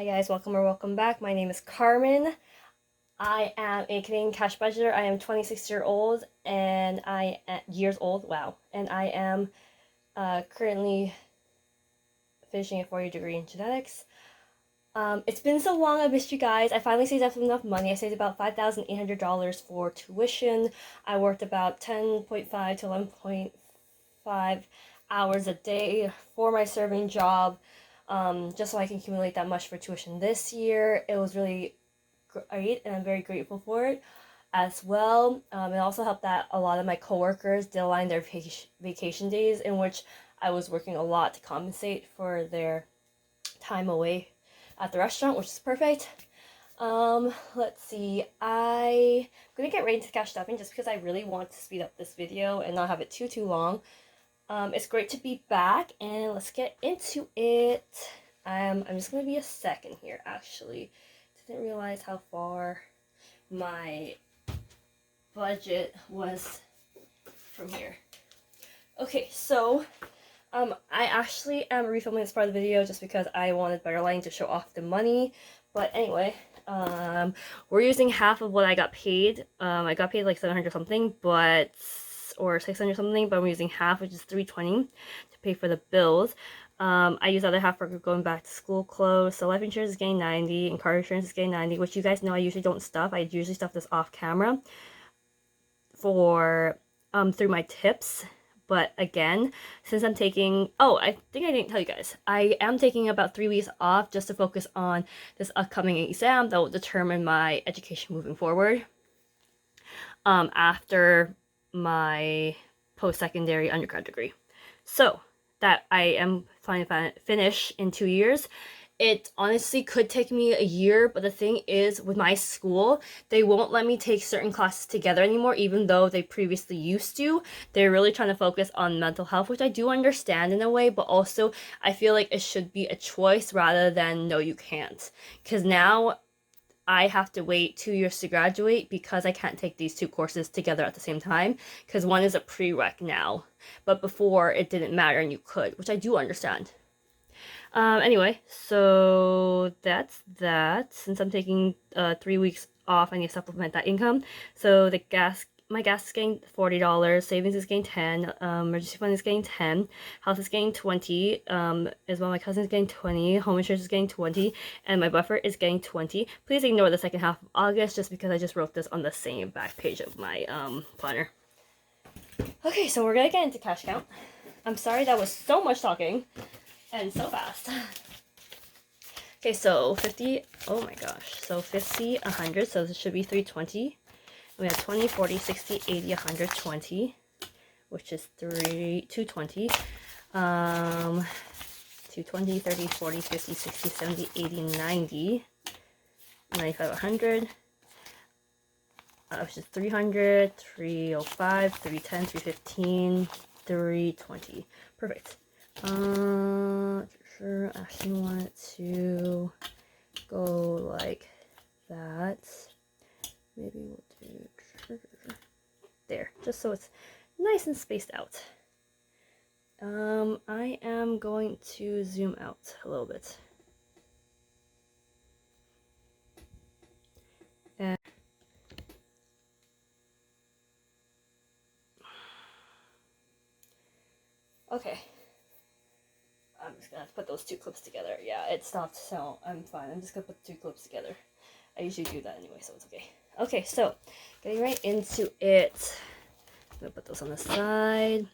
guys, welcome or welcome back. My name is Carmen. I am a Canadian cash budgeter. I am 26 years old, wow. And I am currently finishing a 4-year degree in genetics. It's been so long, I missed you guys. I finally saved up enough money. I saved about $5,800 for tuition. I worked about 10.5 to 11.5 hours a day for my serving job. Just so I can accumulate that much for tuition this year. It was really great, and I'm very grateful for it as well. It also helped that a lot of my coworkers did align their vacation days, in which I was working a lot to compensate for their time away at the restaurant, which is perfect. Let's see. I'm gonna get right into cash stuffing just because I really want to speed up this video and not have it too long. It's great to be back, and let's get into it. I'm just gonna be a second here, actually. Didn't realize how far my budget was from here. Okay, so I actually am refilming this part of the video just because I wanted better lighting to show off the money. But anyway, we're using half of what I got paid. I got paid like 700 something, or 600 something, but I'm using half, which is 320, to pay for the bills. I use the other half for going back to school clothes. So life insurance is getting 90 and car insurance is getting 90, which you guys know I usually don't stuff. I usually stuff this off camera for through my tips. But again, since I'm taking, I think I didn't tell you guys, I am taking about 3 weeks off just to focus on this upcoming exam that will determine my education moving forward. After my post-secondary undergrad degree. So that I am finally finish in 2 years. It honestly could take me a year, but the thing is, with my school, they won't let me take certain classes together anymore, even though they previously used to. They're really trying to focus on mental health, which I do understand in a way, but also I feel like it should be a choice rather than no, you can't. Because now I have to wait 2 years to graduate because I can't take these two courses together at the same time, because one is a prereq now, but before it didn't matter and you could, which I do understand. Anyway, so that's that. Since I'm taking 3 weeks off, I need to supplement that income. So my gas is getting $40, savings is getting 10, emergency fund is getting 10, house is getting 20, as well my cousin is getting 20, home insurance is getting 20, and my buffer is getting 20. Please ignore the second half of August just because I just wrote this on the same back page of my planner. Okay, so we're gonna get into cash count. I'm sorry that was so much talking and so fast. Okay, so 50, oh my gosh, so 50, 100, so this should be 320. We have 20, 40, 60, 80, 120, which is 220. 220, 30, 40, 50, 60, 70, 80, 90, 95, 100, which is 300, 305, 310, 315, 320. Perfect. Sure, I actually want it to go like that. Maybe we'll do there, just so it's nice and spaced out. I am going to zoom out a little bit. And okay. I'm just gonna put those two clips together. Yeah, it stopped, so I'm fine. I'm just gonna put the two clips together. I usually do that anyway, so it's okay. Okay, so getting right into it. I'm gonna put those on the side.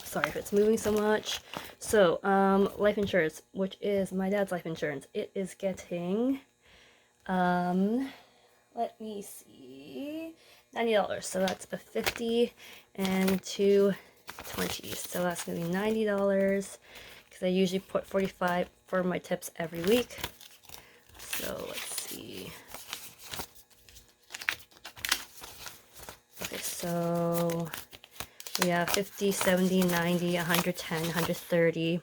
Sorry if it's moving so much. So, life insurance, which is my dad's life insurance. It is getting, let me see, $90. So that's a 50 and 2 20s. So that's gonna be $90 because I usually put 45 for my tips every week. So let's see. Okay, so we have 50, 70, 90, 110, 130,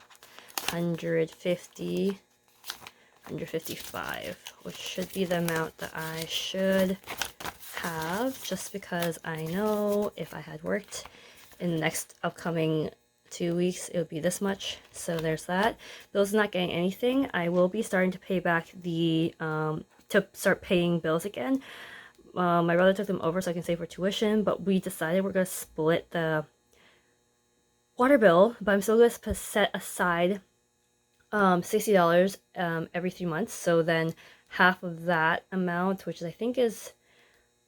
150, 155, which should be the amount that I should have, just because I know if I had worked in the next upcoming 2 weeks, it would be this much. So there's that. Bill's not getting anything. I will be starting to pay back the, to start paying bills again. My brother took them over so I can save for tuition, but we decided we're going to split the water bill, but I'm still going to set aside $60 every 3 months. So then half of that amount, which I think is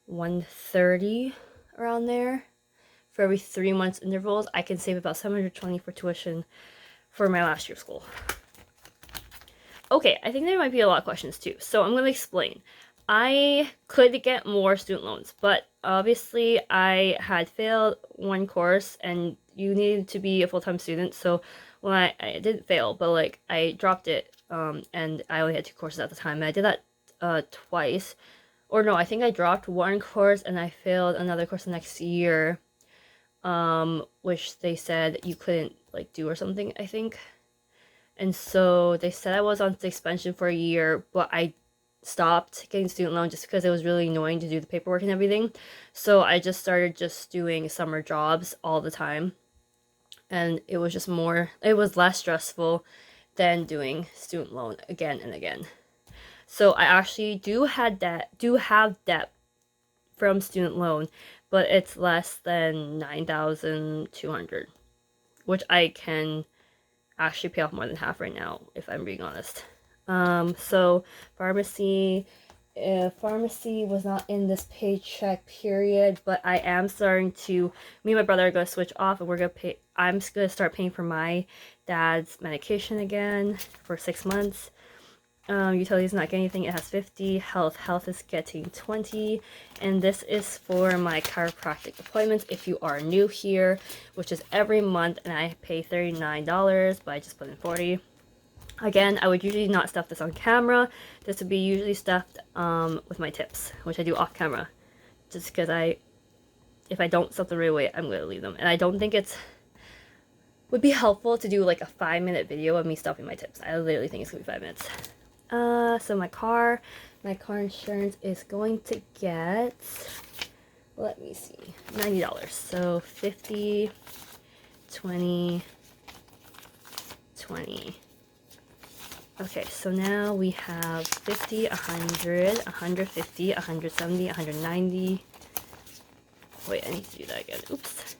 $130 around there, for every 3 months intervals, I can save about $720 for tuition for my last year of school. Okay, I think there might be a lot of questions too, so I'm going to explain. I could get more student loans, but obviously I had failed one course and you needed to be a full-time student, so when I didn't fail, but like I dropped it, and I only had 2 courses at the time, and I did that twice. Or no, I think I dropped one course and I failed another course the next year, which they said you couldn't like do or something, I think. And so they said I was on suspension for a year, but I stopped getting student loan just because it was really annoying to do the paperwork and everything. So I just started just doing summer jobs all the time. And it was just it was less stressful than doing student loan again and again. So I actually do have debt from student loan, but it's less than $9,200, which I can actually pay off more than half right now, if I'm being honest. So pharmacy was not in this paycheck period, but I am starting to, me and my brother are going to switch off, and I'm just going to start paying for my dad's medication again for 6 months. Utilities not getting anything, it has 50. Health is getting 20. And this is for my chiropractic appointments if you are new here, which is every month, and I pay $39, but I just put in 40. Again, I would usually not stuff this on camera. This would be usually stuffed with my tips, which I do off camera, just because if I don't stuff them right away, I'm going to leave them. And I don't think would be helpful to do like a 5-minute video of me stuffing my tips. I literally think it's going to be 5 minutes. So my car insurance is going to get, let me see, $90. So 50, 20, 20. Okay, so now we have 50, 100, 150, 170, 190. Wait, I need to do that again. Oops.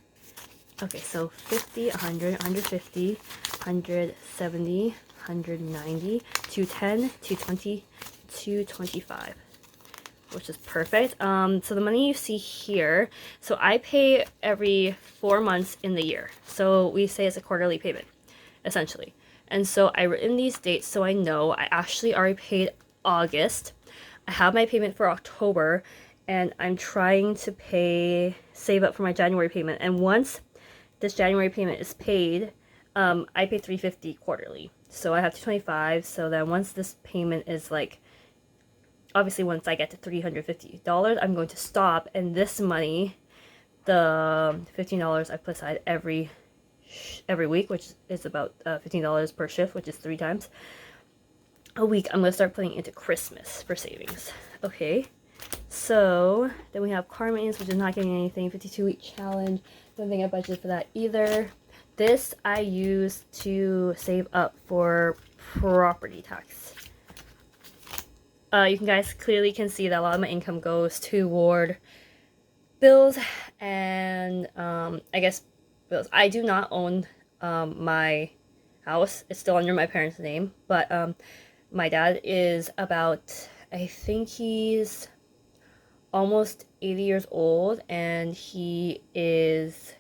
Okay, so 50, 100, 150, 170, 190, 210, 220, 225, which is perfect. So the money you see here, so I pay every 4 months in the year. So we say it's a quarterly payment, essentially. And so I written these dates so I know. I actually already paid August. I have my payment for October, and I'm trying to save up for my January payment. And once this January payment is paid, I pay $350 quarterly. So I have $225. So then once this payment is like, obviously once I get to $350, I'm going to stop. And this money, the $15 I put aside every week, which is about $15 per shift, which is 3 times a week, I'm going to start putting into Christmas for savings. Okay, so then we have car maintenance, which is not getting anything. 52-week challenge, don't think I budgeted for that either. This I use to save up for property tax. You guys clearly can see that a lot of my income goes toward bills and I guess bills. I do not own my house. It's still under my parents' name, but my dad is about, I think he's almost 80 years old, and he is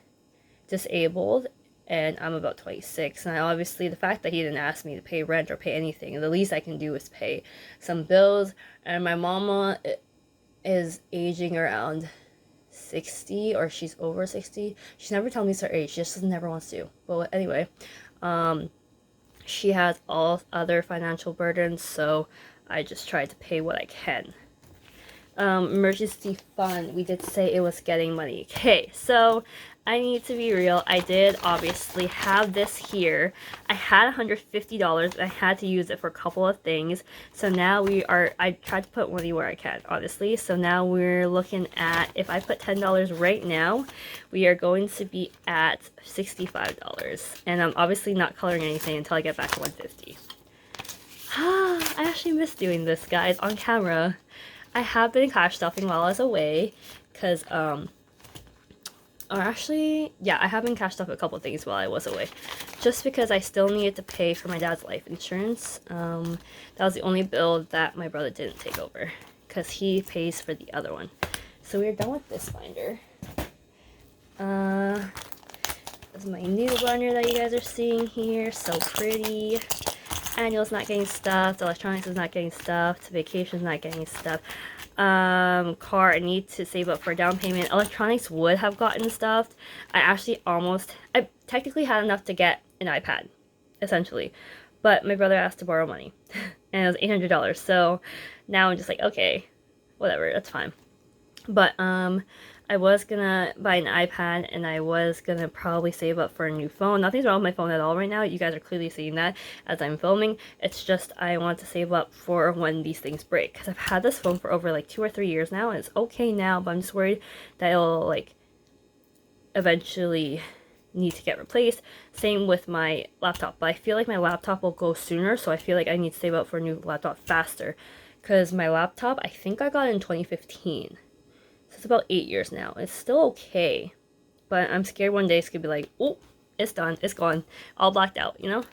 disabled, and I'm about 26. And obviously the fact that he didn't ask me to pay rent or pay anything, the least I can do is pay some bills. And my mama is aging around 60, or she's over 60. She's never telling me her age. She just never wants to. But anyway, she has all other financial burdens, so I just try to pay what I can. Emergency fund, we did say it was getting money. Okay, so I need to be real. I did obviously have this here. I had $150 and I had to use it for a couple of things. So now I tried to put money where I can, obviously. So now we're looking at, if I put $10 right now, we are going to be at $65. And I'm obviously not coloring anything until I get back to 150. I actually miss doing this, guys, on camera. I have been cash stuffing while I was away, because, or actually, yeah, I have been cashed up a couple things while I was away. Just because I still needed to pay for my dad's life insurance. That was the only bill that my brother didn't take over. Because he pays for the other one. So we're done with this binder. This is my needle binder that you guys are seeing here. So pretty. Annual's not getting stuffed. Electronics is not getting stuffed. Vacation's not getting stuffed. Car, I need to save up for a down payment. Electronics would have gotten stuffed. I technically had enough to get an iPad, essentially. But my brother asked to borrow money. And it was $800. So now I'm just like, okay, whatever, that's fine. But, I was gonna buy an iPad and I was gonna probably save up for a new phone. Nothing's wrong with my phone at all right now. You guys are clearly seeing that as I'm filming. It's just I want to save up for when these things break. Because I've had this phone for over like 2 or 3 years now. And it's okay now, but I'm just worried that it'll like eventually need to get replaced. Same with my laptop. But I feel like my laptop will go sooner. So I feel like I need to save up for a new laptop faster. Because my laptop, I think I got it in 2015. It's about 8 years now. It's still okay, but I'm scared one day it's gonna be like, oh, it's done, it's gone, all blacked out, you know?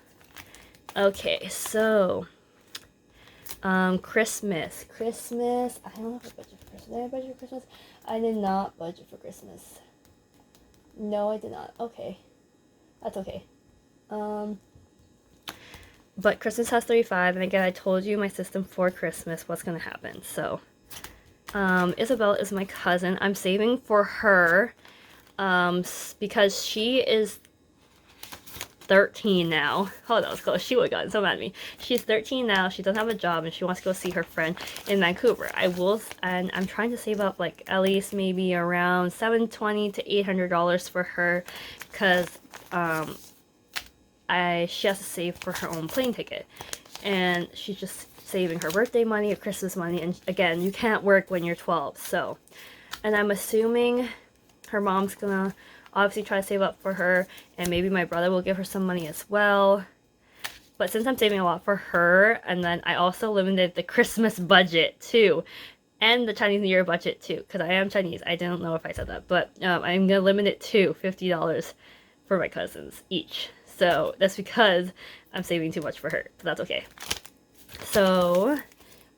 Okay, so, Christmas. I don't know if I budgeted for Christmas. Did I budget for Christmas? I did not budget for Christmas. No, I did not. Okay, that's okay. But Christmas has 35, and again, I told you my system for Christmas, what's gonna happen, so. Isabel is my cousin. I'm saving for her, because she is 13 now. Oh, that was close. She would have gotten so mad at me. She's 13 now. She doesn't have a job, and she wants to go see her friend in Vancouver. And I'm trying to save up, like, at least maybe around $720 to $800 for her, because, she has to save for her own plane ticket. And she's just saving her birthday money or Christmas money, and again, you can't work when you're 12, so. And I'm assuming her mom's gonna obviously try to save up for her, and maybe my brother will give her some money as well. But since I'm saving a lot for her, and then I also limited the Christmas budget too, and the Chinese New Year budget too, because I am Chinese. I don't know if I said that, but I'm gonna limit it to $50 for my cousins each. So that's because I'm saving too much for her, but that's okay. So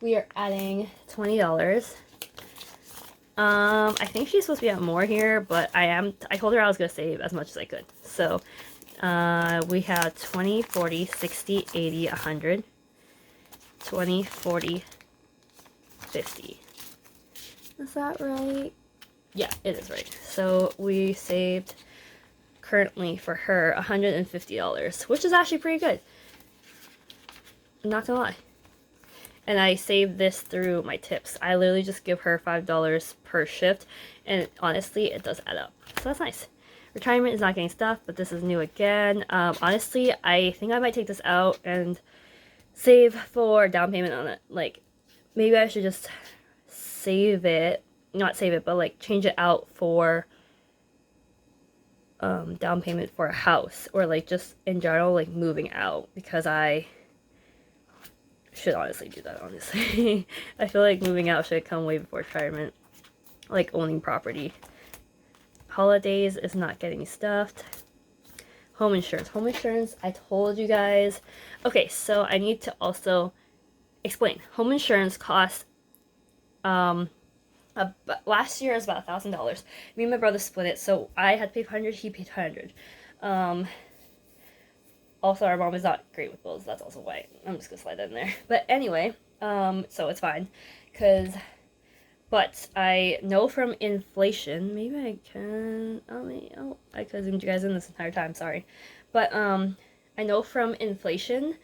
we are adding $20. I think she's supposed to be at more here, but I told her I was going to save as much as I could. So we have 20, 40, 60, 80, 100, 20, 40, 50. Is that right? Yeah, it is right. So we saved currently for her $150, which is actually pretty good. I'm not gonna lie. And I saved this through my tips. I literally just give her $5 per shift, and honestly, it does add up. So that's nice. Retirement is not getting stuff, but this is new again. Honestly, I think I might take this out and save for down payment on it. Like, maybe I should just save it. Not save it, but like change it out for down payment for a house, or like just in general, like moving out, because I should honestly do that, honestly. I feel like moving out should come way before retirement, like owning property. Holidays is not getting stuffed. Home insurance, I told you guys. Okay, so I need to also explain. Home insurance costs, last year was about $1,000. Me and my brother split it, so I had to pay $100, he paid $100. Also, our mom is not great with bills. That's also why I'm just gonna slide that in there. But anyway, so it's fine, but I know from inflation, maybe I can, I could have zoomed you guys in this entire time, sorry. But, I know from inflation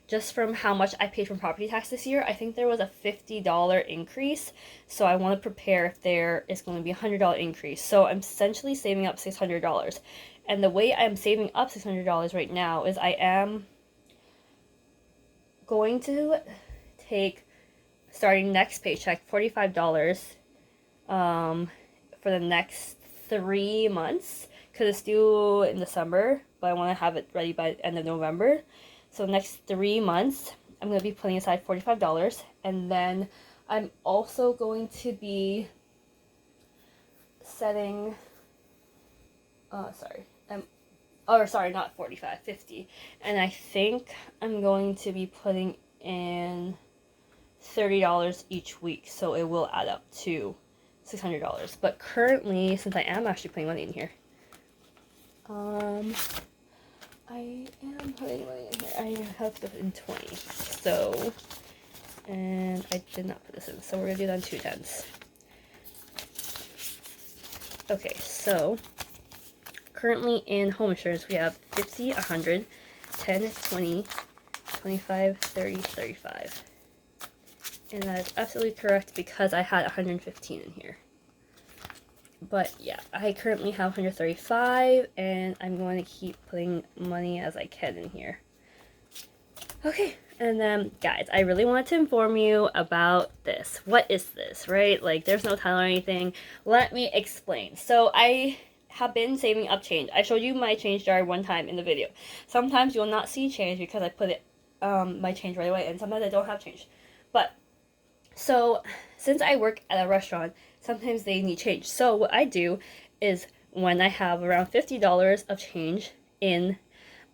just from how much I paid from property tax this year, I think there was a $50 increase. So I want to prepare if there is going to be a $100 increase. So I'm essentially saving up $600. And the way I'm saving up $600 right now is I am going to take, starting next paycheck, $45 for the next 3 months, because it's due in December, but I want to have it ready by the end of November. So next 3 months, I'm going to be putting aside $45, and then I'm also going to be setting, not 45, 50. And I think I'm going to be putting in $30 each week, so it will add up to $600. But currently, since I am actually putting money in here, I am putting money in here. I have to put in 20. So, and I did not put this in, so we're gonna do that on 2 tens. Okay, so currently in home insurance we have 50, 100, 10, 20, 25, 30, 35. And that is absolutely correct because I had 115 in here. But yeah, I currently have 135, and I'm going to keep putting money as I can in here. Okay, and then guys, I really wanted to inform you about this. What is this, right? Like, there's no title or anything. Let me explain. So I have been saving up change. I showed you my change jar one time in the video. Sometimes you'll not see change because I put it my change right away, and sometimes I don't have change. But so since I work at a restaurant, sometimes they need change. So what I do is when I have around $50 of change in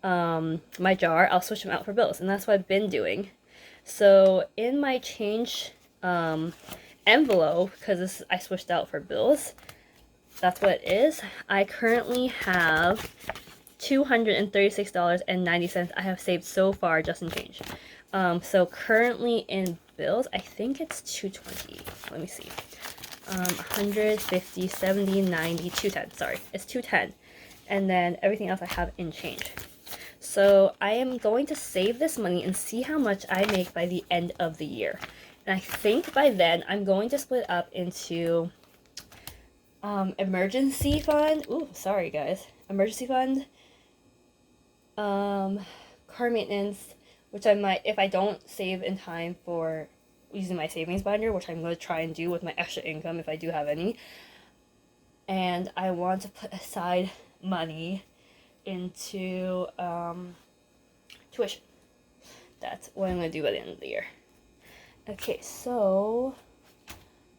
my jar, I'll switch them out for bills, and that's what I've been doing. So in my change envelope, because I switched out for bills, that's what it is. I currently have $236.90 I have saved so far just in change. So currently in bills, I think it's $220. Let me see. 150, 70, 90, 210. Sorry, it's $210. And then everything else I have in change. So I am going to save this money and see how much I make by the end of the year. And I think by then I'm going to split up into emergency fund. Ooh, sorry guys. Emergency fund. Car maintenance, which I might, if I don't save in time for using my savings binder, which I'm going to try and do with my extra income if I do have any. And I want to put aside money into tuition. That's what I'm going to do by the end of the year. Okay, so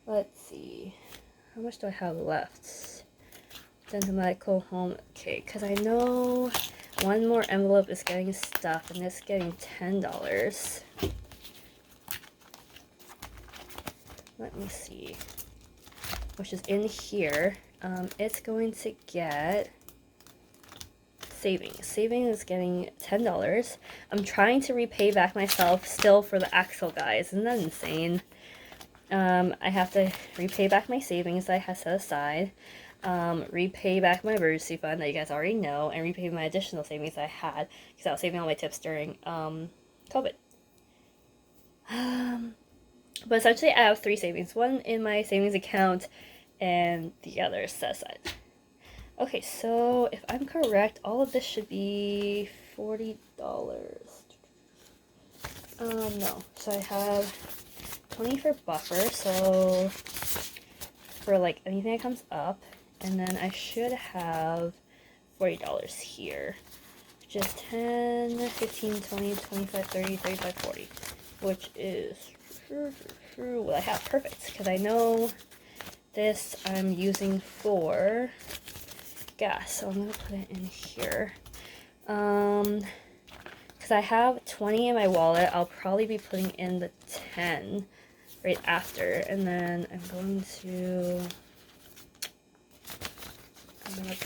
let's see. How much do I have left? Dental, medical, home. Okay, because I know one more envelope is getting stuff, and it's getting $10. Let me see. Which is in here. It's going to get savings. Savings is getting $10. I'm trying to repay back myself still for the axle, guys. Isn't that insane? I have to repay back my savings that I had set aside. Repay back my emergency fund that you guys already know, and repay my additional savings I had because I was saving all my tips during COVID. But essentially I have 3 savings, one in my savings account and the other is set aside. Okay, so if I'm correct, all of this should be $40. No, so I have 20 for buffer, so for like anything that comes up. And then I should have $40 here, which is 10, 15, 20, 25, 30, 35, 40, which is what I have. Perfect, because I know this I'm using for gas, so I'm going to put it in here. Because I have 20 in my wallet, I'll probably be putting in the 10 right after, and then I'm going to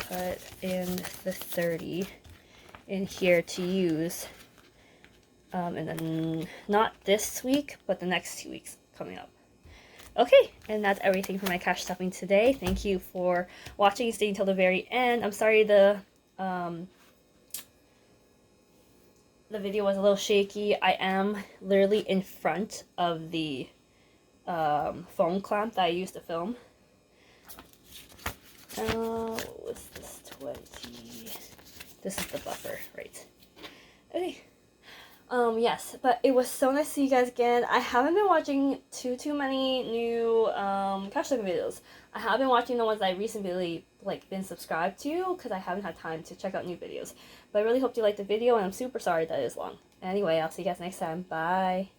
put in the 30 in here to use, and then not this week, but the next 2 weeks coming up. Okay, and that's everything for my cash stuffing today. Thank you for watching and staying until the very end. I'm sorry the the video was a little shaky. I am literally in front of the foam clamp that I used to film. What's this? 20. This is the buffer, right? Okay. Yes, but it was so nice to see you guys again. I haven't been watching too many new couch living videos. I have been watching the ones I recently been subscribed to because I haven't had time to check out new videos. But I really hope you liked the video, and I'm super sorry that it is long. Anyway, I'll see you guys next time. Bye.